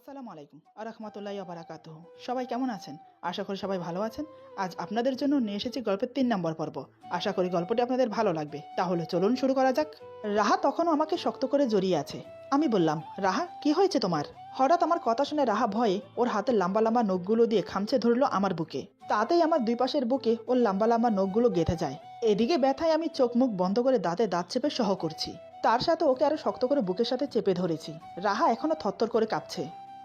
আসসালামু আলাইকুম আরহামতুল্লাহি বারাকাতুহ। সবাই কেমন আছেন? আশা করি সবাই ভালো আছেন। আজ আপনাদের জন্য নিয়ে এসেছি গল্পের 3 নম্বর পর্ব। আশা করি গল্পটি আপনাদের ভালো লাগবে। তাহলে চলুন শুরু করা যাক। রাহা তখনও আমাকে শক্ত করে জড়িয়ে আছে। আমি বললাম, রাহা কি হয়েছে তোমার? হঠাৎ আমার কথা শুনে রাহা ভয়ে ওর হাতের লম্বা লম্বা নখগুলো দিয়ে খামচে ধরলো আমার বুকে। তাতেই আমার দুই পাশের বুকে ওর লম্বা লম্বা নখগুলো গেঁথে যায়। এদিকে ব্যথায় আমি চোখ মুখ বন্ধ করে দাঁতে দাঁত চেপে সহ করছি। তার সাথে ওকে আরো শক্ত করে বুকের সাথে চেপে ধরেছি। রাহা এখনো থরথর করে কাঁপছে।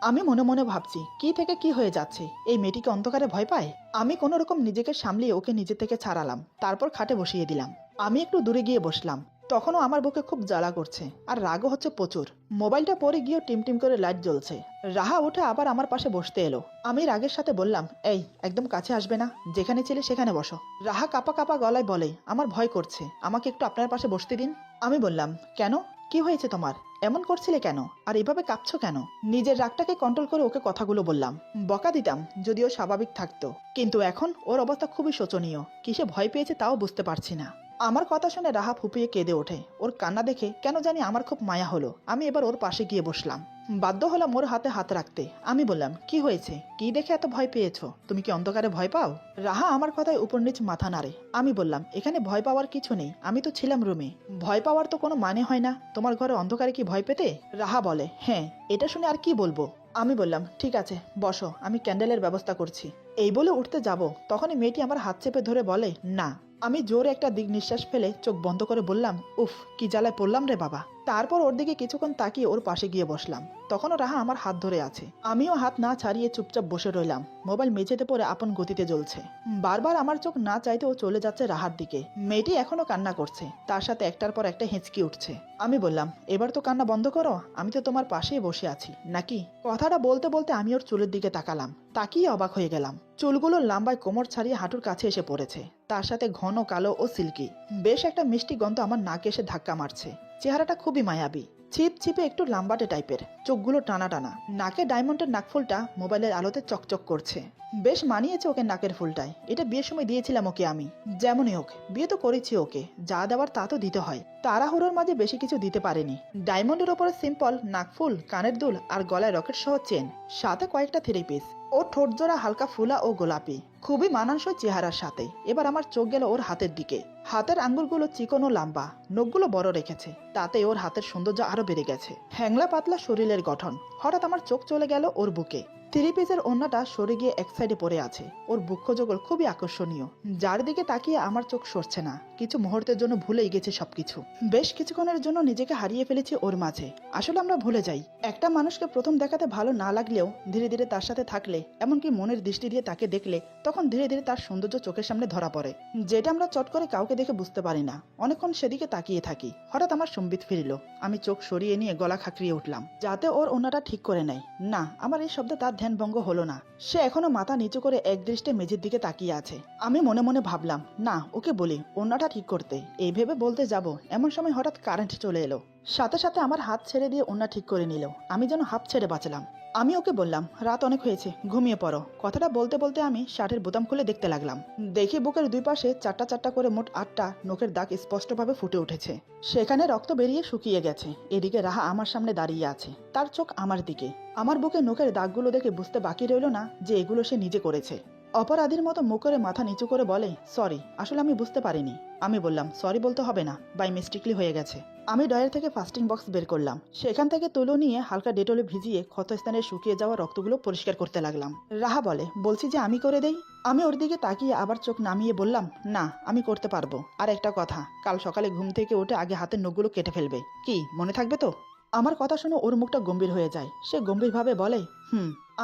আমি মনে মনে ভাবছি, কি থেকে কি হয়ে যাচ্ছে, এই মেয়েটিকে অন্ধকারে ভয় পায়? আমি কোনো রকম নিজেকে সামলিয়ে ওকে নিজে থেকে ছাড়ালাম, তারপর খাটে বসিয়ে দিলাম। আমি একটু দূরে গিয়ে বসলাম। তখনও আমার বুকে খুব জ্বালা করছে, আর রাগও হচ্ছে প্রচুর। মোবাইলটা পরে গিয়েও টিমটিম করে লাইট জ্বলছে। রাহা উঠে আবার আমার পাশে বসতে এলো। আমি রাগের সাথে বললাম, এই একদম কাছে আসবে না, যেখানে ছিলে সেখানে বসো। রাহা কাপা কাপা গলায় বলে, আমার ভয় করছে, আমাকে একটু আপনার পাশে বসতে দিন। আমি বললাম, কেন, কি হয়েছে তোমার? এমন করছিলে কেন, আর এভাবে কাঁপছো কেন? নিজের রাগটাকে কন্ট্রোল করে ওকে কথাগুলো বললাম। বকা দিতাম যদিও স্বাভাবিক থাকতো, কিন্তু এখন ওর অবস্থা খুবই শোচনীয়। কিসে ভয় পেয়েছে তাও বুঝতে পারছি না। আমার কথা শুনে রাহা ফুপিয়ে কেঁদে ওঠে। ওর কান্না দেখে কেন জানি আমার খুব মায়া হলো। আমি এবার ওর পাশে গিয়ে বসলাম। বাধ্য হলাম ওর হাতে হাত রাখতে। আমি বললাম, কি হয়েছে, কি দেখে এত ভয় পেয়েছো? তুমি কি অন্ধকারে ভয় পাও? রাহা আমার কথায় উপর নিচ মাথা নাড়ে। আমি বললাম, এখানে ভয় পাওয়ার কিছু নেই, আমি তো ছিলাম রুমে। ভয় পাওয়ার তো কোনো মানে হয় না, তোমার ঘরে অন্ধকারে কি ভয় পেতে? রাহা বলে, হ্যাঁ। এটা শুনে আর কি বলবো। আমি বললাম, ঠিক আছে বসো, আমি ক্যান্ডেলের ব্যবস্থা করছি। এই বলে উঠতে যাব, তখনই মেয়েটি আমার হাত চেপে ধরে বলে, না। আমি জোরে একটা দিক নিঃশ্বাস ফেলে চোখ বন্ধ করে বললাম, উফ, কি জ্বালায় পড়লাম রে বাবা। তারপর ওর দিকে কিছুক্ষণ তাকিয়ে ওর পাশে গিয়ে বসলাম। তখনও রাহা আমার হাত ধরে আছে। আমিও হাত না ছাড়িয়ে চুপচাপ বসে রইলাম। মোবাইল মেঝেতে পড়ে আপন গতিতে জ্বলছে। বারবার আমার চোখ না চাইতেও চলে যাচ্ছে রাহার দিকে। মেয়েটি এখনো কান্না করছে, তার সাথে একটার পর একটা হেঁচকি উঠছে। আমি বললাম, এবার তো কান্না বন্ধ করো, আমি তো তোমার পাশেই বসে আছি নাকি? কথাটা বলতে বলতে আমি ওর চুলের দিকে তাকালাম। তাকিয়ে অবাক হয়ে গেলাম। চুলগুলো লাম্বায় কোমর ছাড়িয়ে হাঁটুর কাছে এসে পড়েছে, তার সাথে ঘন কালো ও সিল্কি। বেশ একটা মিষ্টি গন্ধ আমার নাকে এসে ধাক্কা মারছে। চেহারাটা খুবই মায়াবী, ছিপ ছিপে একটু লাম্বাটে টাইপের, চোখগুলো টানা টানা। নাকে ডায়মন্ডের নাকফুলটা মোবাইলের আলোতে চকচক করছে। বেশ মানিয়েছে ওকে নাকের ফুলটায়। এটা বিয়ের সময় দিয়েছিলাম ওকে আমি। যেমনই হোক, বিয়ে তো করেছি ওকে, যা দেওয়ার তা তো দিতে হয়। তাড়াহুড়োর মাঝে বেশি কিছু দিতে পারেনি। ডায়মন্ডের ওপরে সিম্পল নাকফুল, কানের দুল আর গলায় রকেট সহ চেন, সাথে কয়েকটা থ্রি পিস। ও ঠোঁট জোড়া হালকা ফুলা ও গোলাপি, খুবই মানানসই চেহারার সাথে। এবার আমার চোখ গেল ওর হাতের দিকে। হাতের আঙ্গুলগুলো চিকন ও লম্বা, নখগুলো বড় রেখেছে, তাতে ওর হাতের সৌন্দর্য আরো বেড়ে গেছে। হ্যাংলা পাতলা শরীরের গঠন। হঠাৎ আমার চোখ চলে গেল ওর বুকে। থ্রি পিসের ওড়নাটা সরে গিয়ে এক সাইডে পড়ে আছে। ওর বক্ষযোগল খুবই আকর্ষণীয়, যার দিকে তাকিয়ে আমার চোখ সরছে না। কিছু মুহূর্তের জন্য ভুলেই গেছে সবকিছু। বেশ কিছুক্ষণের জন্য নিজেকে হারিয়ে ফেলেছি ওর মাঝে। আসলে আমরা ভুলে যাই, একটা মানুষকে প্রথম দেখাতে ভালো না লাগলেও ধীরে ধীরে তার সাথে থাকলে, এমনকি মনের দৃষ্টি দিয়ে তাকে দেখলে, তখন ধীরে ধীরে তার সৌন্দর্য চোখের সামনে ধরা পড়ে, যেটা আমরা চট করে কাউকে দেখে বুঝতে পারি না। অনেকক্ষণ সেদিকে তাকিয়ে থাকি। হঠাৎ আমার সম্বিত ফিরল। আমি চোখ সরিয়ে নিয়ে গলা খাঁকড়িয়ে উঠলাম, যাতে ওর ওনাটা ঠিক করে নেয়। না, আমার এই শব্দে তার ধ্যান ভঙ্গ হলো না। সে এখনো মাথা নিচু করে এক দৃষ্টে মেঝের দিকে তাকিয়ে আছে। আমি মনে মনে ভাবলাম, না, ওকে বলি ওনাটা ঠিক করতে। এই ভেবে বলতে যাব, এমন সময় হঠাৎ কারেন্ট চলে এলো। সাথে সাথে আমার হাত ছেড়ে দিয়ে ওনা ঠিক করে নিল। আমি যেন হাফ ছেড়ে বাঁচলাম। আমি ওকে বললাম, রাত অনেক হয়েছে, ঘুমিয়ে পড়ো। কথাটা বলতে বলতে আমি শার্টের বোতাম খুলে দেখতে লাগলাম। দেখি বুকের দুই পাশে চারটা চারটা করে মোট 8টা নখের দাগ স্পষ্টভাবে ফুটে উঠেছে। সেখানে রক্ত বেরিয়ে শুকিয়ে গেছে। এদিকে রাহা আমার সামনে দাঁড়িয়ে আছে, তার চোখ আমার দিকে। আমার বুকে নখের দাগগুলো দেখে বুঝতে বাকি রইল না যে এগুলো সে নিজে করেছে। অপরাধীর মতো মুখ করে মাথা নিচু করে বলে, সরি, আসলে আমি বুঝতে পারিনি। আমি বললাম, সরি বলতে হবে না, বাই মিস্টেকলি হয়ে গেছে। আমি ড্রয়ার থেকে ফাস্টিং বক্স বের করলাম। সেখান থেকে তুলো নিয়ে হালকা ডেটলে ভিজিয়ে ক্ষতস্থানে শুকিয়ে যাওয়া রক্তগুলো পরিষ্কার করতে লাগলাম। রাহা বলে, বলছি যে আমি করে দেই। আমি ওর দিকে তাকিয়ে আবার চোখ নামিয়ে বললাম, না, আমি করতে পারবো। আর একটা কথা, কাল সকালে ঘুম থেকে উঠে আগে হাতের নখগুলো কেটে ফেলবে। কি মনে থাকবে তো? আমার কথা শুনে ওর মুখটা গম্ভীর হয়ে যায়। সে গম্ভীরভাবে বলে,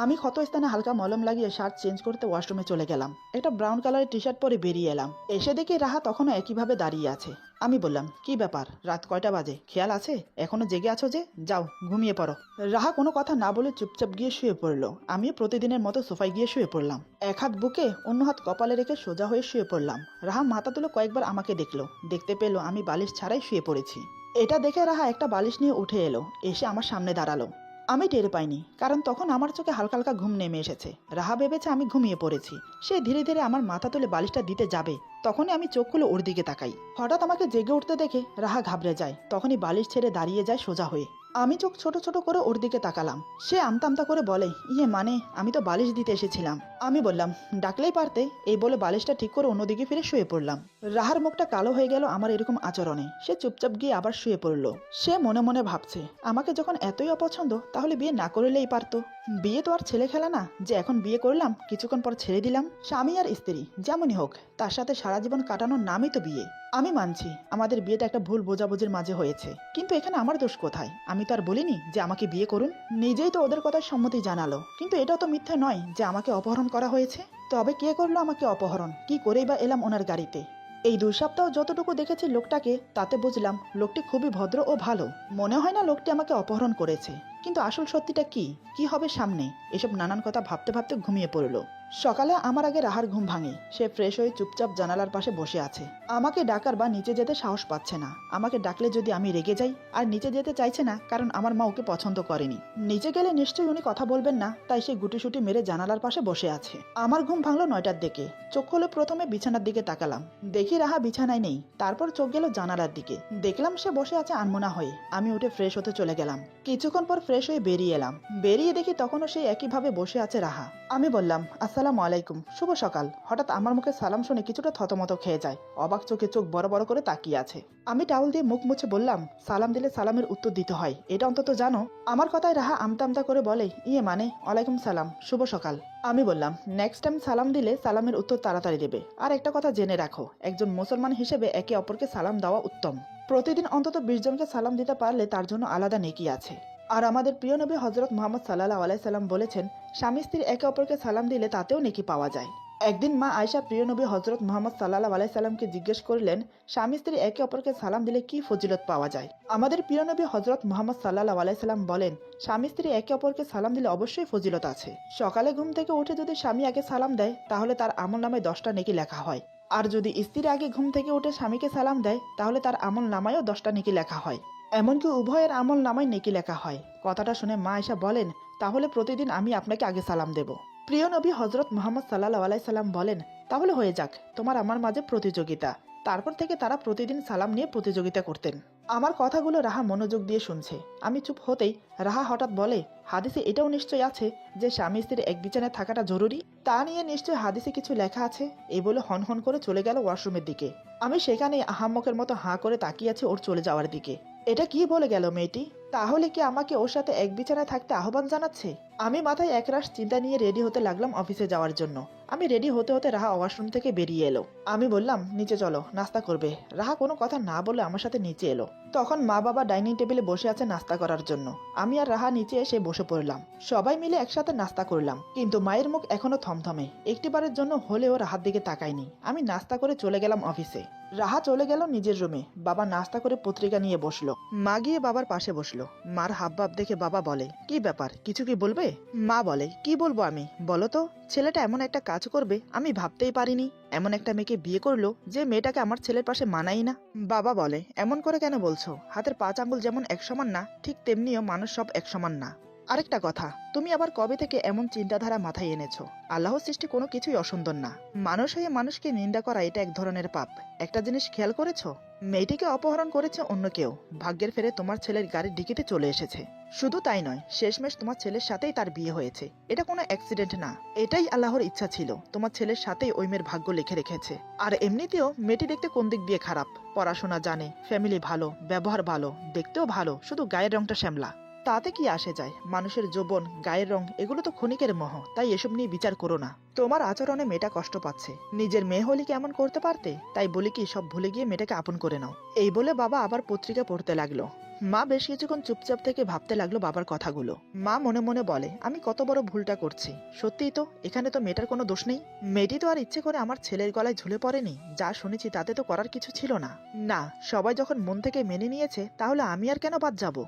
আমি ক্ষতস্থানে হালকা মলম লাগিয়ে শার্ট চেঞ্জ করতে ওয়াশরুমে চলে গেলাম। একটা ব্রাউন কালারের টি শার্ট পরে বেরিয়ে এলাম। এসে দেখি রাহা তখনও একইভাবে দাঁড়িয়ে আছে। আমি বললাম, কি ব্যাপার, রাত কয়টা বাজে, খেয়াল আছে? এখনো জেগে আছো যে? যাও ঘুমিয়ে পড়ো। রাহা কোনো কথা না বলে চুপচাপ গিয়ে শুয়ে পড়লো। আমিও প্রতিদিনের মতো সোফায় গিয়ে শুয়ে পড়লাম। এক হাত বুকে, অন্য হাত কপালে রেখে সোজা হয়ে শুয়ে পড়লাম। রাহা মাথা তুলে কয়েকবার আমাকে দেখলো। দেখতে পেলো আমি বালিশ ছাড়াই শুয়ে পড়েছি। এটা দেখে রাহা একটা বালিশ নিয়ে উঠে এলো, এসে আমার সামনে দাঁড়ালো। আমি টের পাইনি, কারণ তখন আমার চোখে হালকা হালকা ঘুম নেমে এসেছে। রাহা ভেবেছে আমি ঘুমিয়ে পড়েছি। সে ধীরে ধীরে আমার মাথা তুলে বালিশটা দিতে যাবে, তখনই আমি চোখ খুলে ওর দিকে তাকাই। হঠাৎ আমাকে জেগে উঠতে দেখে রাহা ঘাবড়ে যায়। তখনই বালিশ ছেড়ে দাঁড়িয়ে যায় সোজা হয়ে। আমি চোখ ছোট ছোট করে ওর দিকে তাকালাম। সে আমতা আমতা করে বলে, ইয়ে মানে আমি তো বালিশ দিতে এসেছিলাম। আমি বললাম, ডাকলেই পারতে। এই বলে বালিশটা ঠিক করে অন্যদিকে ফিরে শুয়ে পড়লাম। রাহার মুখটা কালো হয়ে গেল আমার এরকম আচরণে। সে চুপচাপ গিয়ে আবার শুয়ে পড়ল। সে মনে মনে ভাবছে, আমাকে যখন এতই অপছন্দ তাহলে বিয়ে না করলেই পারতো। বিয়ে তো আর ছেলে খেলা না যে এখন বিয়ে করলাম কিছুক্ষণ পর ছেড়ে দিলাম। স্বামী আর স্ত্রী যেমনই হোক, তার সাথে সারা জীবন কাটানোর নামই তো বিয়ে। আমি মানছি আমাদের বিয়েটা একটা ভুল বোঝাবুঝির মাঝে হয়েছে, কিন্তু এখানে আমার দোষ কোথায়? আমি তো আর বলিনি যে আমাকে বিয়ে করুন। নিজেই তো ওদের কথায় সম্মতি জানালো, কিন্তু এটাও তো মিথ্যে নয় যে আমাকে অপহরণ করা হয়েছে। তবে কে করলো আমাকে অপহরণ? কি করেই বা এলাম ওনার গাড়িতে? এই 2 সপ্তাহ যতটুকু দেখেছি লোকটাকে, তাতে বুঝলাম লোকটি খুবই ভদ্র ও ভালো। মনে হয় না লোকটি আমাকে অপহরণ করেছে। কিন্তু আসল সত্যিটা কি কি হবে সামনে, এসব নানান কথা ভাবতে ভাবতে ঘুমিয়ে পড়ল। সকালে আমার আগে রাহার ঘুম ভাঙে। সে ফ্রেশ হয়ে চুপচাপ জানালার পাশে বসে আছে। আমাকে ডাকার বা নিচে যেতে সাহস পাচ্ছে না। আমাকে ডাকলে যদি আমি রেগে যাই। আর নিচে যেতে চাইছে না কারণ আমার মা ওকে পছন্দ করেনি। নিচে গেলে নিশ্চয়ই উনি কথা বলবেন না, তাই সে গুটিসুটি মেরে জানালার পাশে বসে আছে। আমার ঘুম ভাঙলো 9টার দিকে। চোখ খুলে প্রথমে বিছানার দিকে তাকালাম। দেখি রাহা বিছানায় নেই। তারপর চোখ গেল জানালার দিকে। দেখলাম সে বসে আছে আনমনা হয়ে। আমি উঠে ফ্রেশ হতে চলে গেলাম। কিছুক্ষণ পর ফ্রেশ হয়ে বেরিয়ে এলাম। বেরিয়ে দেখি তখনও সেই একইভাবে বসে আছে রাহা। আমি বললাম, আসসালামু আলাইকুম, শুভ সকাল। হঠাৎ আমার মুখে সালাম শুনে কিছুটা থতমত খেয়ে যায়। অবাক চোখে চোখ বড় বড় করে তাকিয়ে আছে। আমি টাউল দিয়ে মুখ মুছে বললাম, সালাম দিলে সালামের উত্তর দিতে হয়, এটা অন্তত জানো? আমার কথায় রাহা আমতা আমতা করে বলে, ইয়ে মানে ওয়ালাইকুম সালাম, শুভ সকাল। আমি বললাম, নেক্সট টাইম সালাম দিলে সালামের উত্তর তাড়াতাড়ি দেবে। আর একটা কথা জেনে রাখো, একজন মুসলমান হিসেবে একে অপরকে সালাম দেওয়া উত্তম। প্রতিদিন অন্তত 20 জনকে সালাম দিতে পারলে তার জন্য আলাদা নেকি আছে। আর আমাদের প্রিয় নবী হযরত মুহাম্মদ সাল্লাল্লাহু আলাইহি সাল্লাম বলেছেন, স্বামী স্ত্রী একে অপরকে সালাম দিলে তাতেও নেকি পাওয়া যায়। একদিন মা আয়েশা প্রিয় নবী হযরত মুহাম্মদ সাল্লাল্লাহু আলাইহি সাল্লামকে জিজ্ঞেস করলেন, স্বামী স্ত্রী একে অপরকে সালাম দিলে কি ফজিলত পাওয়া যায়? আমাদের প্রিয় নবী হযরত মুহাম্মদ সাল্লাল্লাহু আলাইহি সাল্লাম বলেন, স্বামী স্ত্রী একে অপরকে সালাম দিলে অবশ্যই ফজিলত আছে। সকালে ঘুম থেকে উঠে যদি স্বামী আগে সালাম দেয় তাহলে তার আমলনামায় 10টা নেকি লেখা হয়। আর যদি স্ত্রী আগে ঘুম থেকে উঠে স্বামীকে সালাম দেয় তাহলে তার আমলনামায়ও 10টা নেকি লেখা হয়। এমনকি উভয়ের আমল নামায় নেকি লেখা হয়। কথাটা শুনে মা আয়েশা বলেন, তাহলে প্রতিদিন আমি আপনাকে আগে সালাম দেব। প্রিয় নবী হযরত মুহাম্মদ সাল্লাল্লাহু আলাইহি সাল্লাম বলেন, তাহলে হয়ে যাক তোমার আমার মাঝে প্রতিযোগিতা। তারপর থেকে তারা প্রতিদিন সালাম নিয়ে প্রতিযোগিতা করতেন। আমার কথাগুলো রাহা মনোযোগ দিয়ে শুনছে। আমি চুপ হতেই রাহা হঠাৎ বলে, হাদিসে এটাও নিশ্চয় আছে যে স্বামী স্ত্রীর এক বিছানায় থাকাটা জরুরি। তা নিয়ে নিশ্চয় হাদিসে কিছু লেখা আছে। এই বলে হন হন করে চলে গেল ওয়াশরুমের দিকে। আমি সেখানে আহাম্মকের মতো হাঁ করে তাকিয়ে আছি ওর চলে যাওয়ার দিকে। এটা কি বলে গেল মেয়েটি? তাহলে কি আমাকে ওর সাথে এক বিছানায় থাকতে আহ্বান জানাচ্ছে? আমি মাথায় একরাশ চিন্তা নিয়ে রেডি হতে লাগলাম অফিসে যাওয়ার জন্য। আমি রেডি হতে হতে রাহা ওয়াশরুম থেকে বেরিয়ে এলো। আমি বললাম, নিচে চলো, নাস্তা করবে। রাহা কোনো কথা না বলে আমার সাথে নিচে এলো। তখন মা বাবা ডাইনিং টেবিলে বসে আছে নাস্তা করার জন্য। আমি আর রাহা নিচে এসে বসে পড়লাম। সবাই মিলে একসাথে নাস্তা করলাম। কিন্তু মায়ের মুখ এখনো থমথমে। একটিবারের জন্য হলেও রাহার দিকে তাকায়নি। আমি নাস্তা করে চলে গেলাম অফিসে। রাহা চলে গেল নিজের রুমে। বাবা নাস্তা করে পত্রিকা নিয়ে বসলো। মা গিয়ে বাবার পাশে বসলো। মার হাবভাব দেখে বাবা বলে, কি ব্যাপার, কিছু কি বলবে? মা বলে, কি বলবো আমি, বলো তো। ছেলেটা এমন একটা কাজ করবে আমি ভাবতেই পারিনি। এমন একটা মেয়েকে বিয়ে করলো যে মেয়েটাকে আমার ছেলের পাশে মানাই না। বাবা বলে, এমন করে কেন বলছো? হাতের 5 আঙ্গুল যেমন এক সমান না, ঠিক তেমনিও মানুষ সব এক সমান না। আরেকটা কথা, তুমি আবার কবে থেকে এমন চিন্তাধারা মাথায় এনেছো? আল্লাহর সৃষ্টি কোনো কিছুই অসুন্দর না। মানুষ হয়ে মানুষকে নিন্দা করা এটা এক ধরনের পাপ। একটা জিনিস খেয়াল করেছো? মেয়েটিকে অপহরণ করেছে অন্য কেউ। ভাগ্যের ফেরে তোমার ছেলের গাড়ির ডিকিতে চলে এসেছে। শুধু তাই নয়, শেষমেশ তোমার ছেলের সাথেই তার বিয়ে হয়েছে। এটা কোনো অ্যাক্সিডেন্ট না, এটাই আল্লাহর ইচ্ছা ছিল। তোমার ছেলের সাথেই ওই মেয়ের ভাগ্য লিখে রেখেছে। আর এমনিতেও মেয়েটি দেখতে কোন দিক দিয়ে খারাপ? পড়াশোনা জানে, ফ্যামিলি ভালো, ব্যবহার ভালো, দেখতেও ভালো, শুধু গায়ের রংটা শ্যামলা। তাতে কি আসে যায়? মানুষের যৌবন, গায়ের রং এগুলো তো ক্ষণিকের মোহ। তাই এসব নিয়ে বিচার করো না। তোমার আচরণে মেয়েটা কষ্ট পাচ্ছে। নিজের মেয়ে হলে কি এমন করতে পারতে? তাই বলি কি, সব ভুলে গিয়ে মেয়েটাকে আপন করে নাও। এই বলে বাবা আবার পত্রিকা পড়তে লাগলো। মা বেশ কিছুক্ষণ চুপচাপ থেকে ভাবতে লাগলো বাবার কথাগুলো। মা মনে মনে বলে, আমি কত বড় ভুলটা করছি। সত্যিই তো, এখানে তো মেয়েটার কোনো দোষ নেই। মেয়েটি তো আর ইচ্ছে করে আমার ছেলের গলায় ঝুলে পড়েনি। যা শুনেছি তাতে তো করার কিছু ছিল না। না, সবাই যখন মন থেকে মেনে নিয়েছে তাহলে আমি আর কেন বাদ যাব?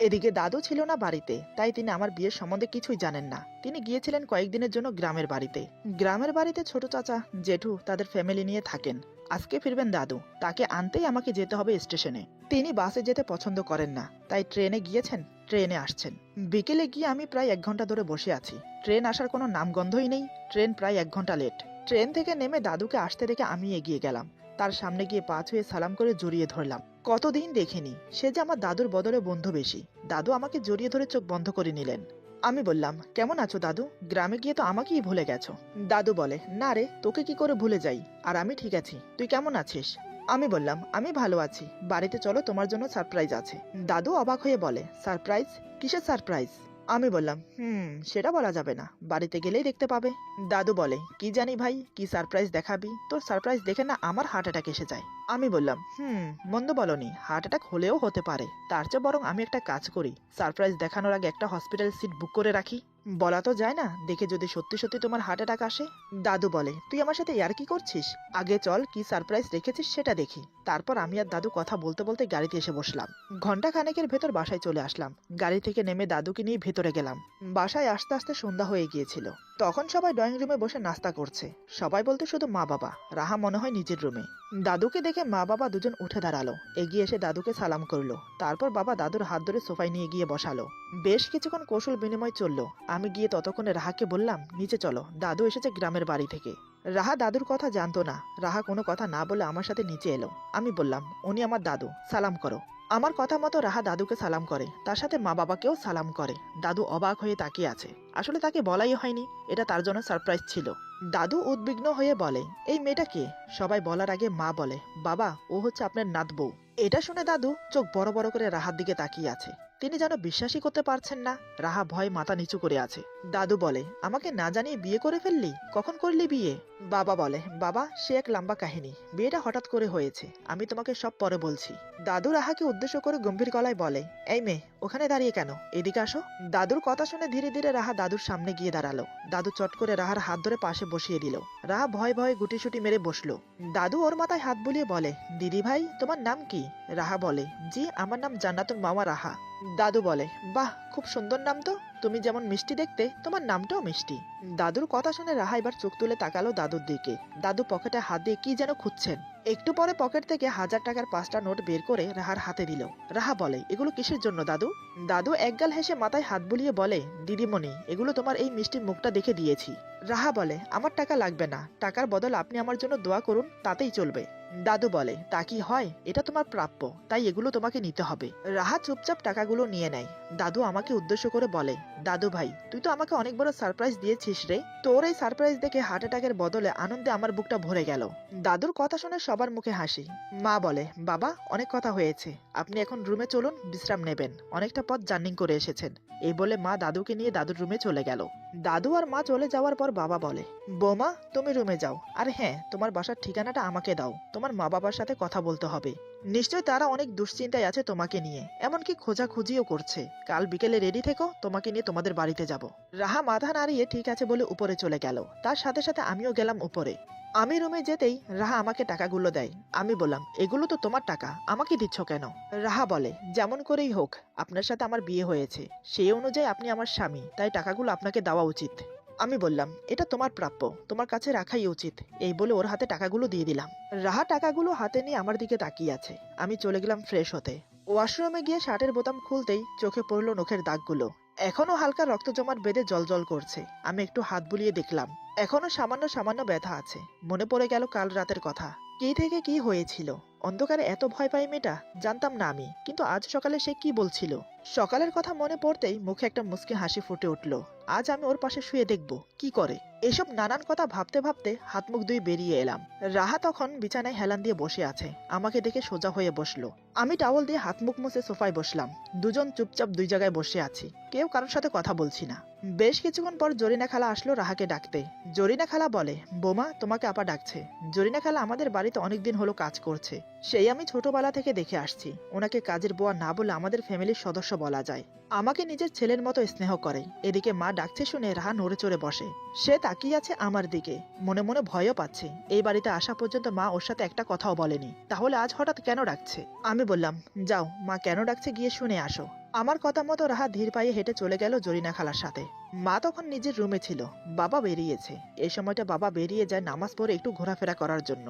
এদিকে দাদু ছিল না বাড়িতে, তাই তিনি আমার বিয়ের সম্বন্ধে কিছুই জানেন না। তিনি গিয়েছিলেন কয়েকদিনের জন্য গ্রামের বাড়িতে। গ্রামের বাড়িতে ছোট চাচা, জেঠু তাদের ফ্যামিলি নিয়ে থাকেন। আজকে ফিরবেন দাদু, তাকে আনতেই আমাকে যেতে হবে স্টেশনে। তিনি বাসে যেতে পছন্দ করেন না, তাই ট্রেনে গিয়েছেন, ট্রেনে আসছেন। বিকেলে গিয়ে আমি প্রায় 1 ঘন্টা ধরে বসে আছি। ট্রেন আসার কোনো নামগন্ধই নেই। ট্রেন প্রায় 1 ঘন্টা লেট। ট্রেন থেকে নেমে দাদুকে আসতে দেখে আমি এগিয়ে গেলাম। তার সামনে গিয়ে পা ছুঁয়ে সালাম করে জড়িয়ে ধরলাম। কতদিন দেখিনি, সে যে আমার দাদুর বদলে বন্ধু বেশি। দাদু আমাকে জড়িয়ে ধরে চোখ বন্ধ করে নিলেন। আমি বললাম, কেমন আছো দাদু? গ্রামে গিয়ে তো আমাকেই ভুলে গেছো। দাদু বলে, না রে, তোকে কি করে ভুলে যাই, আর আমি ঠিক আছি, তুই কেমন আছিস? আমি বললাম, আমি ভালো আছি, বাড়িতে চলো, তোমার জন্য সারপ্রাইজ আছে। দাদু অবাক হয়ে বলে, সারপ্রাইজ? কিসের সারপ্রাইজ? আমি বললাম, সেটা বলা যাবে না, বাড়িতে গেলেই দেখতে পাবে। দাদু বলে, কি জানি ভাই, কি সারপ্রাইজ দেখাবি? তোর সারপ্রাইজ দেখে না আমার হার্ট অ্যাটাক এসে যায়। আমি বললাম, মন্দ বলনি, হার্ট অ্যাটাক হলেও হতে পারে, তার চেয়ে বরং আমি একটা কাজ করি, সারপ্রাইজ দেখানোর আগে একটা হসপিটাল সিট বুক করে রাখি। বলা তো যায় না, দেখে যদি সত্যি সত্যি তোমার হার্ট অ্যাটাক আসে। দাদু বলে, তুই আমার সাথে ইয়ার কি করছিস? আগে চল, কি সারপ্রাইজ রেখেছিস সেটা দেখি। তারপর আমি আর দাদু কথা বলতে বলতে গাড়িতে এসে বসলাম। ঘন্টা খানেকের ভেতর বাসায় চলে আসলাম। গাড়ি থেকে নেমে দাদুকে নিয়ে ভেতরে গেলাম। বাসায় আসতে আসতে সন্ধ্যা হয়ে গিয়েছিল। তখন সবাই ড্রয়িং রুমে বসে নাস্তা করছে। সবাই বলতে শুধু মা বাবা, রাহা মনে হয় নিজের রুমে। দাদুকে দেখে মা বাবা দুজন উঠে দাঁড়ালো, এগিয়ে এসে দাদুকে সালাম করলো। তারপর বাবা দাদুর হাত ধরে সোফায় নিয়ে গিয়ে বসালো। বেশ কিছুক্ষণ কৌশল বিনিময় চললো। আমি গিয়ে ততক্ষণে রাহাকে বললাম, নিচে চলো, দাদু এসেছে গ্রামের বাড়ি থেকে। রাহা দাদুর কথা জানতো না। রাহা কোনো কথা না বলে আমার সাথে নিচে এলো। আমি বললাম, উনি আমার দাদু, সালাম করো। আমার কথা মতো রাহা দাদুকে সালাম করে, তার সাথে মা বাবাকেও সালাম করে। দাদু অবাক হয়ে তাকিয়ে আছে। আসলে তাকে বলাই হয়নি, এটা তার জন্য সারপ্রাইজ ছিল। দাদু উদ্বিগ্ন হয়ে বলে, এই মেয়েটা কে? সবাই বলার আগে মা বলে, বাবা, ও হচ্ছে আপনার নাত বউ। এটা শুনে দাদু চোখ বড় বড় করে রাহার দিকে তাকিয়ে আছে। তিনি যেন বিশ্বাসই করতে পারছেন না। রাহা ভয় মাথা নিচু করে আছে। দাদু বলে, আমাকে না জানিয়ে বিয়ে করে ফেললি? কখন করলি বিয়ে? বাবা বলে, বাবা, সে এক লম্বা কাহিনী, বিয়েটা হঠাৎ করে হয়েছে, আমি তোমাকে সব পরে বলছি। দাদু রাহাকে উদ্দেশ্য করে গম্ভীর গলায় বলে, এই মেয়ে, ওখানে দাঁড়িয়ে কেন, এদিকে আসো। দাদুর কথা শুনে ধীরে ধীরে রাহা দাদুর সামনে গিয়ে দাঁড়ালো। দাদু চট করে রাহার হাত ধরে পাশে বসিয়ে দিল। রাহা ভয়ে ভয়ে গুটিসুটি মেরে বসলো। দাদু ওর মাথায় হাত বুলিয়ে বলে, দিদি ভাই, তোমার নাম কি? রাহা বলে, জি, আমার নাম জান্নাতুল মাওয়া রাহা। দাদু বলে, বাহ, খুব সুন্দর নাম তো, তুমি যেমন মিষ্টি দেখতে, তোমার নামটাও মিষ্টি। দাদুর কথা শুনে রাহা এবার চোখ তুলে তাকালো দাদুর দিকে। দাদু পকেটে হাত দিয়ে কি যেন খুঁজছেন। একটু পরে পকেট থেকে 1000 টাকার 5টা নোট বের করে রাহার হাতে দিল। রাহা বলে, এগুলো কিসের জন্য দাদু? দাদু একগাল হেসে মাথায় হাত বুলিয়ে বলে, দিদিমণি, এগুলো তোমার এই মিষ্টি মুখটা দেখে দিয়েছি। রাহা বলে, আমার টাকা লাগবে না, টাকার বদল আপনি আমার জন্য দোয়া করুন, তাতেই চলবে। দাদু বলে, তা কি হয়, এটা তোমার প্রাপ্য, তাই এগুলো তোমাকে নিতে হবে। রাহা চুপচাপ টাকাগুলো নিয়ে নেয়। দাদু আমাকে উদ্দেশ্য করে বলে, দাদু ভাই, তুই তো আমাকে অনেক বড় সারপ্রাইজ দিয়েছিস রে। তোর এই সারপ্রাইজ দেখে হার্ট অ্যাটাকের বদলে আনন্দে আমার বুকটা ভরে গেল। দাদুর কথা শুনে সবার মুখে হাসি। মা বলে, বাবা, অনেক কথা হয়েছে, আপনি এখন রুমে চলুন, বিশ্রাম নেবেন, অনেকটা পথ জার্নি করে এসেছেন। এই বলে মা দাদুকে নিয়ে দাদুর রুমে চলে গেল। দাদু আর মা চলে যাওয়ার পর বাবা বলে, বৌমা, তুমি রুমে যাও, আর হ্যাঁ, তোমার বাসার ঠিকানাটা আমাকে দাও, তোমার মা বাবার সাথে কথা বলতে হবে। নিশ্চয় তারা অনেক দুশ্চিন্তায় আছে তোমাকে নিয়ে, এমনকি খোঁজাখুঁজিও করছে। কাল বিকেলে রেডি থেকো, তোমাকে নিয়ে তোমাদের বাড়িতে যাব। রাহা মাথা নাড়িয়ে ঠিক আছে বলে উপরে চলে গেল। তার সাথে সাথে আমিও গেলাম উপরে। আমি রুমে যেতেই রাহা আমাকে টাকাগুলো দেয়। আমি বললাম, এগুলো তো তোমার টাকা, আমাকে দিচ্ছ কেন? রাহা বলে, যেমন করেই হোক, আপনার সাথে আমার বিয়ে হয়েছে, সেই অনুযায়ী আপনি আমার স্বামী, তাই টাকাগুলো আপনাকে দেওয়া উচিত। আমি বললাম, এটা তোমার প্রাপ্য, তোমার কাছে রাখাই উচিত। এই বলে ওর হাতে টাকাগুলো দিয়ে দিলাম। রাহা টাকাগুলো হাতে নিয়ে আমার দিকে তাকিয়ে আছে। আমি চলে গেলাম ফ্রেশ হতে। ওয়াশরুমে গিয়ে শার্টের বোতাম খুলতেই চোখে পড়লো নখের দাগগুলো। এখনো হালকা রক্ত জমাট বেঁধে জল করছে। আমি একটু হাত বুলিয়ে দেখলাম, এখনো সামান্য সামান্য ব্যথা আছে। মনে পড়ে গেল কাল রাতের কথা, কি থেকে কি হয়েছিল। অন্ধকারে এত ভয় পাই মেয়েটা, জানতাম না আমি, কিন্তু আজ সকালে সে কি বলছিল। সকালের কথা মনে পড়তেই মুখে একটা মুচকি হাসি ফুটে উঠল। আজ আমি ওর পাশে শুয়ে দেখব কি করে। এসব নানান কথা ভাবতে ভাবতে হাত মুখ ধুয়ে বেরিয়ে এলাম। রাহা তখন বিছানায় হেলান দিয়ে বসে আছে। আমাকে দেখে সোজা হয়ে বসলো। আমি টাওয়াল দিয়ে হাত মুখ মুছে সোফায় বসলাম। দুজন চুপচাপ দুই জায়গায় বসে আছি, কেউ কারোর সাথে কথা বলছি না। বেশ কিছুক্ষণ পর জরিনা খালা আসলো রাহাকে ডাকতে। জরিনা খালা বলে, বোমা, তোমাকে আপা ডাকছে। জরিনা খালা আমাদের বাড়িতে অনেকদিন হলো কাজ করছে, সেই আমি ছোটবেলা থেকে দেখে আসছি। ওনাকে কাজের বুয়া না বলে আমাদের ফ্যামিলির সদস্য বলা যায়। আমাকে নিজের ছেলের মতো স্নেহ করে। এদিকে মা ডাকছে শুনে রাহা নড়ে চড়ে বসে। সে তাকিয়ে আছে আমার দিকে, মনে মনে ভয়ও পাচ্ছে। এই বাড়িতে আসা পর্যন্ত মা ওর সাথে একটা কথাও বলেনি, তাহলে আজ হঠাৎ কেন ডাকছে? আমি বললাম, যাও, মা কেন ডাকছে গিয়ে শুনে আসো। আমার কথা মতো রাহা ধীর পায়ে হেঁটে চলে গেল জরিনা খালার সাথে। মা তখন নিজের রুমে ছিল, বাবা বেরিয়েছে। এই সময়টা বাবা বেরিয়ে যায় নামাজ পড়ে একটু ঘোরাফেরা করার জন্য।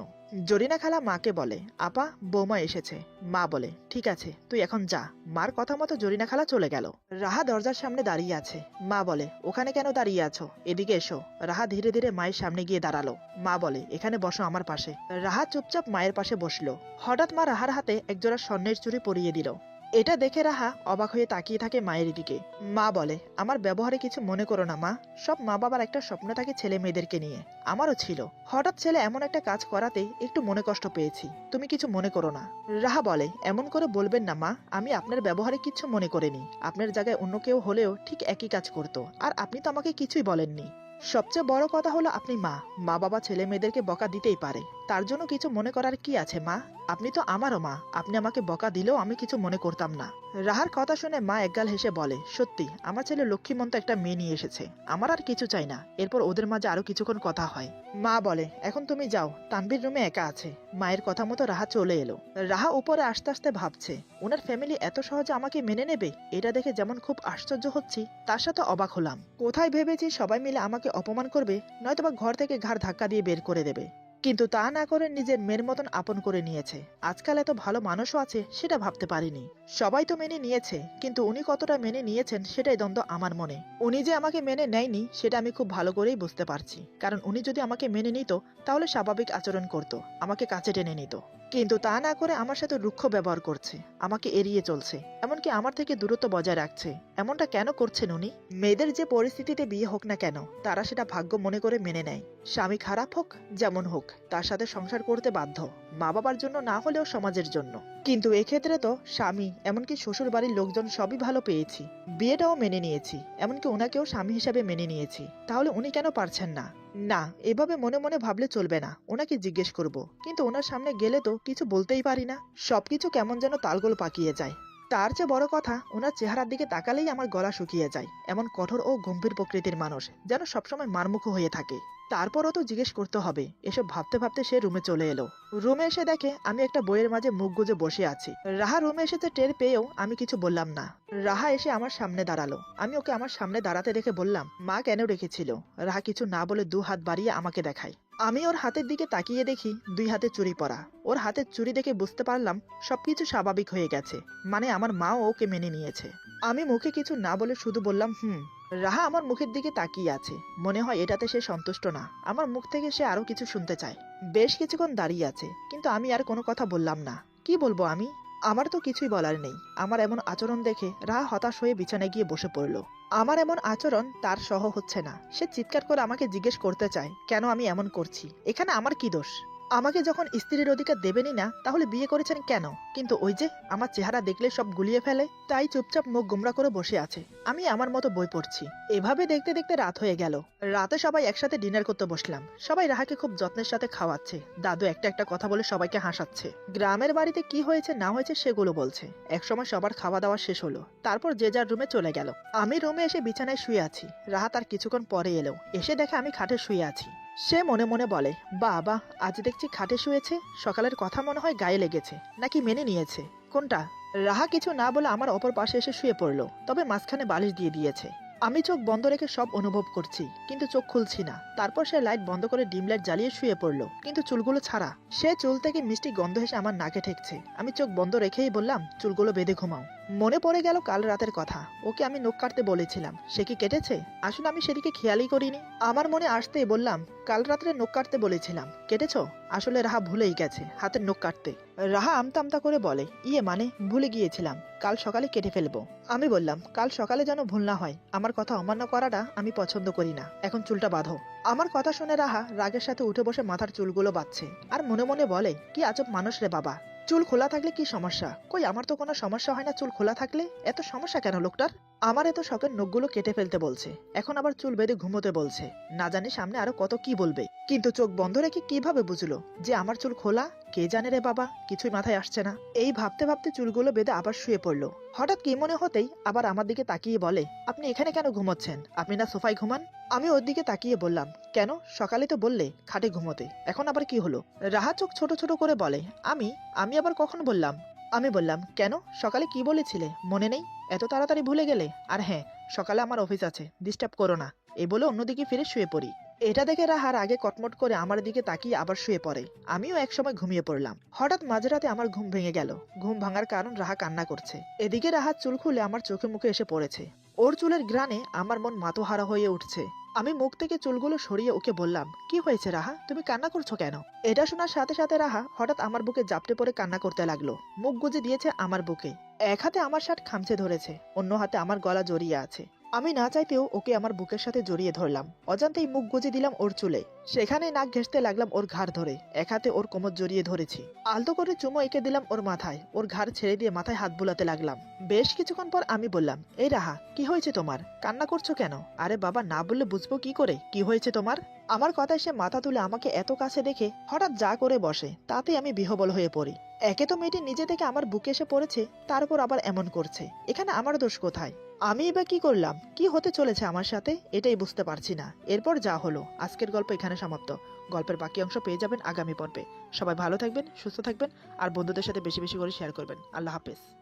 জরিনা খালা মাকে বলে, আপা বৌমা এসেছে। মা বলে, ঠিক আছে তুই এখন যা। মার কথা মতো জরিনা খালা চলে গেল। রাহা দরজার সামনে দাঁড়িয়ে আছে। মা বলে, ওখানে কেন দাঁড়িয়ে আছো, এদিকে এসো। রাহা ধীরে ধীরে মায়ের সামনে গিয়ে দাঁড়ালো। মা বলে, এখানে বসো আমার পাশে। রাহা চুপচাপ মায়ের পাশে বসলো। হঠাৎ মা রাহার হাতে একজোড়া স্বর্ণের চুড়ি পরিয়ে দিল। এটা দেখে রাহা অবাক হয়ে তাকিয়ে থাকে মায়ের দিকে। মা বলে, আমার ব্যবহারে কিছু মনে করো না মা, সব মা বাবার একটা স্বপ্ন থাকে ছেলে মেয়েদেরকে নিয়ে, আমারও ছিল। হঠাৎ ছেলে এমন একটা কাজ করাতে একটু মনে কষ্ট পেয়েছি, তুমি কিছু মনে করো না। রাহা বলে, এমন করে বলবেন না মা, আমি আপনার ব্যবহারে কিছু মনে করিনি। আপনার জায়গায় অন্য কেউ হলেও ঠিক একই কাজ করতো, আর আপনি তো আমাকে কিছুই বলেননি। সবচেয়ে বড় কথা হলো আপনি মা, মা বাবা ছেলে মেয়েদেরকে বকা দিতেই পারে, তার জন্য কিছু মনে করার কি আছে মা? আপনি তো আমারও মা, আপনি আমাকে বকা দিলেও আমি কিছু মনে করতাম না। রাহার কথা শুনে মা একগাল হেসে বলে, সত্যি আমার ছেলে লক্ষ্মীমন্ত একটা মেয়ে নিয়ে এসেছে, আমার আর কিছু চাই না। এরপর ওদের মাঝে আরো কিছুক্ষণ কথা হয়। মা বলে, এখন তুমি যাও, তানভীর রুমে একা আছে। মায়ের কথা মতো রাহা চলে এলো। রাহা উপরে আস্তে আস্তে ভাবছে, ওনার ফ্যামিলি এত সহজে আমাকে মেনে নেবে, এটা দেখে যেমন খুব আশ্চর্য হচ্ছি, তার সাথে অবাক হলাম। কোথায় ভেবেছি সবাই মিলে আমাকে অপমান করবে, নয়তোবা ঘর থেকে ঘাড় ধাক্কা দিয়ে বের করে দেবে, কিন্তু তা না করে নিজের মেয়ের মতন আপন করে নিয়েছে। আজকাল এত ভালো মানুষও আছে সেটা ভাবতে পারিনি। সবাই তো মেনে নিয়েছে, কিন্তু উনি কতটা মেনে নিয়েছেন সেটাই দ্বন্দ্ব আমার মনে। উনি যে আমাকে মেনে নেয়নি সেটা আমি খুব ভালো করেই বুঝতে পারছি, কারণ উনি যদি আমাকে মেনে নিত তাহলে স্বাভাবিক আচরণ করত, আমাকে কাছে টেনে নিত। কিন্তু তা না করে আমার সাথে রুক্ষ ব্যবহার করছে, আমাকে এড়িয়ে চলছে, এমনকি আমার থেকে দূরত্ব বজায় রাখছে। এমনটা কেন করছেন উনি? মেয়েদের যে পরিস্থিতিতে বিয়ে হোক না কেন, তারা সেটা ভাগ্য মনে করে মেনে নেয়। স্বামী খারাপ হোক যেমন হোক, তার সাথে সংসার করতে বাধ্য, মা বাবার জন্য না হলেও সমাজের জন্য। কিন্তু এক্ষেত্রে তো স্বামী এমনকি শ্বশুর বাড়ির লোকজন সবই ভালো পেয়েছি, বিয়েটাও মেনে নিয়েছি, এমনকি ওনাকেও স্বামী হিসাবে মেনে নিয়েছি, তাহলে উনি কেন পারছেন না? না, এভাবে মনে মনে ভাবলে চলবে না, ওনাকে জিজ্ঞেস করব, কিন্তু ওনার সামনে গেলে তো কিছু বলতেই পারি না। সবকিছু কেমন যেন তালগোল পাকিয়ে যায়। তার চেয়ে বড় কথা, ওনার চেহারার দিকে তাকালেই আমার গলা শুকিয়ে যায়। এমন কঠোর ও গম্ভীর প্রকৃতির মানুষ, যেন সবসময় মারমুখ হয়ে থাকে। তারপরও তো জিজ্ঞেস করতে হবে। এসব ভাবতে ভাবতে সে রুমে চলে এলো। রুমে এসে দেখে আমি একটা বইয়ের মাঝে মুখ গুজে বসে আছি। রাহা রুমে এসেছে টের পেয়েও আমি কিছু বললাম না। রাহা এসে আমার সামনে দাঁড়ালো। আমি ওকে আমার সামনে দাঁড়াতে দেখে বললাম, মা কেন রেখেছিল? রাহা কিছু না বলে 2 হাত বাড়িয়ে আমাকে দেখায়। আমি ওর হাতের দিকে তাকিয়ে দেখি 2 হাতে চুড়ি পরা। ওর হাতের চুড়ি দেখে বুঝতে পারলাম সবকিছু স্বাভাবিক হয়ে গেছে, মানে আমার মাও ওকে মেনে নিয়েছে। আমি মুখে কিছু না বলে শুধু বললাম, রাহা আমার মুখের দিকে তাকিয়ে আছে, মনে হয় এটাতে সে সন্তুষ্ট না। আমার মুখ থেকে সে আরো কিছু শুনতে চায়। বেশ কিছুক্ষণ দাঁড়িয়ে আছে, কিন্তু আমি আর কোনো কথা বললাম না। কি বলবো আমি? আমার তো কিছুই বলার নেই। আমার এমন আচরণ দেখে রাহা হতাশ হয়ে বিছানায় গিয়ে বসে পড়লো। আমার এমন আচরণ তার সহ হচ্ছে না। সে চিৎকার করে আমাকে জিজ্ঞেস করতে চায় কেন আমি এমন করছি, এখানে আমার কি দোষ? আমাকে যখন স্ত্রীর অধিকার দেবেনই না, তাহলে বিয়ে করেছেন কেন? কিন্তু ওই যে আমার চেহারা দেখলে সব গুলিয়ে ফেলে, তাই চুপচাপ মুখ গোমরা করে বসে আছে। আমি আমার মতো বই পড়ছি। এভাবে দেখতে দেখতে রাত হয়ে গেল। রাতে সবাই একসাথে ডিনার করতে বসলাম। সবাই রাহাকে খুব যত্নের সাথে খাওয়াচ্ছে। দাদু একটা একটা কথা বলে সবাইকে হাসাচ্ছে। গ্রামের বাড়িতে কি হয়েছে না হয়েছে সেগুলো বলছে। একসময় সবার খাওয়া দাওয়া শেষ হলো, তারপর যে যার রুমে চলে গেল। আমি রুমে এসে বিছানায় শুয়ে আছি। রাহা তার কিছুক্ষণ পরে এলো। এসে দেখে আমি খাটে শুয়ে আছি। সে মনে মনে বলে, বাবা আজ দেখছি খাটে শুয়েছে, সকালের কথা মনে হয় গায়ে লেগেছে, নাকি মেনে নিয়েছে, কোনটা? রাহা কিছু না বলে আমার অপর পাশে এসে শুয়ে পড়লো, তবে মাঝখানে বালিশ দিয়ে দিয়েছে। আমি চোখ বন্ধ রেখে সব অনুভব করছি, কিন্তু চোখ খুলছি না। তারপর সে লাইট বন্ধ করে ডিম লাইট জ্বালিয়ে শুয়ে পড়লো, কিন্তু চুলগুলো ছাড়া। সে চুল থেকে মিষ্টি গন্ধ এসে আমার নাকে ঠেকছে। আমি চোখ বন্ধ রেখেই বললাম, চুলগুলো বেঁধে ঘুমাও। মনে পড়ে গেল কাল রাতের কথা। ওকে আমি নখ কাটতে বলেছিলাম, সে কি কেটেছে? আসলে আমি সেদিকে খেয়ালই করিনি। আমার মনে আসতেই বললাম, কাল রাত্রে নখ কাটতে বলেছিলাম, কেটেছো? আসলে রাহা ভুলেই গেছে হাতের নখ কাটতে। রাহা আমতা আমতা করে বলে, ইয়ে মানে ভুলে গিয়েছিলাম, কাল সকালে কেটে ফেলবো। আমি বললাম, কাল সকালে যেন ভুল না হয়, আমার কথা অমান্য করাটা আমি পছন্দ করি না, এখন চুলটা বাঁধো। আমার কথা শুনে রাহা রাগের সাথে উঠে বসে মাথার চুলগুলো বাঁধছে, আর মনে মনে বলে, কি আজব মানুষ রে বাবা, চুল খোলা থাকলে কি সমস্যা? কই আমার তো কোনো সমস্যা হয় না চুল খোলা থাকলে, এত সমস্যা কেন লোকটার? আমার এত শখের নখগুলো কেটে ফেলতে বলছে, এখন আবার চুল বেঁধে ঘুমোতে বলছে, না জানি সামনে আরো কত কি বলবে। কিন্তু চোখ বন্ধ রেখে কিভাবে বুঝলো যে আমার চুল খোলা? কে জানে রে বাবা, কিছুই মাথায় আসছে না। এই ভাবতে ভাবতে চুলগুলো বেঁধে আবার শুয়ে পড়লো। হঠাৎ কি মনে হতেই আবার আমার দিকে তাকিয়ে বলে, আপনি এখানে কেন ঘুমোচ্ছেন? আপনি না সোফায় ঘুমান? আমি ওর দিকে তাকিয়ে বললাম, কেন? সকালে তো বললে খাটে ঘুমোতে, এখন আবার কি হলো? রাহা চোখ ছোট ছোট করে বলে, আমি আবার কখন বললাম? আমি বললাম, কেন? সকালে কি বলেছিলে মনে নেই? এত তাড়াতাড়ি ভুলে গেলে? আর হ্যাঁ, সকালে আমার অফিস আছে, ডিস্টার্ব করো না। এই বলে অন্যদিকে ফিরে শুয়ে পড়ি। এটা দেখে রাহার আগে কটমট করে আমার দিকে তাকিয়ে আবার শুয়ে পড়ে। আমিও একসময় ঘুমিয়ে পড়লাম। হঠাৎ মাঝরাতে আমার ঘুম ভেঙে গেল। ঘুম ভাঙার কারণ রাহা কান্না করছে। এদিকে রাহার চুল খুলে আমার চোখে মুখে এসে পড়েছে। ওর চুলের গ্রানে আমার মন মাতোহারা হয়ে উঠছে। আমি মুখ থেকে চুলগুলো সরিয়ে ওকে বললাম, কি হয়েছে রাহা, তুমি কান্না করছো কেন? এটা শোনার সাথে সাথে রাহা হঠাৎ আমার বুকে জাপটে পড়ে কান্না করতে লাগলো। মুখ গুজে দিয়েছে আমার বুকে। এক হাতে আমার শার্ট খামচে ধরেছে, অন্য হাতে আমার গলা জড়িয়ে আছে। আমি না চাইতেও ওকে আমার বুকের সাথে জড়িয়ে ধরলাম। অজান্তেই মুখ গুজে দিলাম ওর চুলে। সেখানে নাক ঘেঁষতে লাগলাম ওর ঘাড় ধরে। এক হাতে ওর কোমর জড়িয়ে ধরেছি। আলতো করে চুমো এঁকে দিলাম ওর মাথায়। ওর ঘাড় ছেড়ে দিয়ে মাথায় হাত বুলাতে লাগলাম। বেশ কিছুক্ষণ পর আমি বললাম, এই রাহা, কি হয়েছে তোমার? কান্না করছো কেন? আরে বাবা, না বললে বুঝবো কি করে কি হয়েছে তোমার? আমার কথায় সে মাথা তুলে আমাকে এত কাছে দেখে হঠাৎ যা করে বসে, তাতে আমি বিহ্বল হয়ে পড়ি। একে তো মেয়েটি নিজে থেকে আমার বুকে এসে পড়েছে, তারপর আবার এমন করছে। এখানে আমার দোষ কোথায়? আমি এবার কি করলাম? কি হতে চলেছে আমার সাথে, এটাই বুঝতে পারছি না। এরপর যা হলো, আজকের গল্প এখানে সমাপ্ত। গল্পের বাকি অংশ পেয়ে যাবেন আগামী পর্বে। সবাই ভালো থাকবেন, সুস্থ থাকবেন, আর বন্ধুদের সাথে বেশি বেশি করে শেয়ার করবেন। আল্লাহ হাফেজ।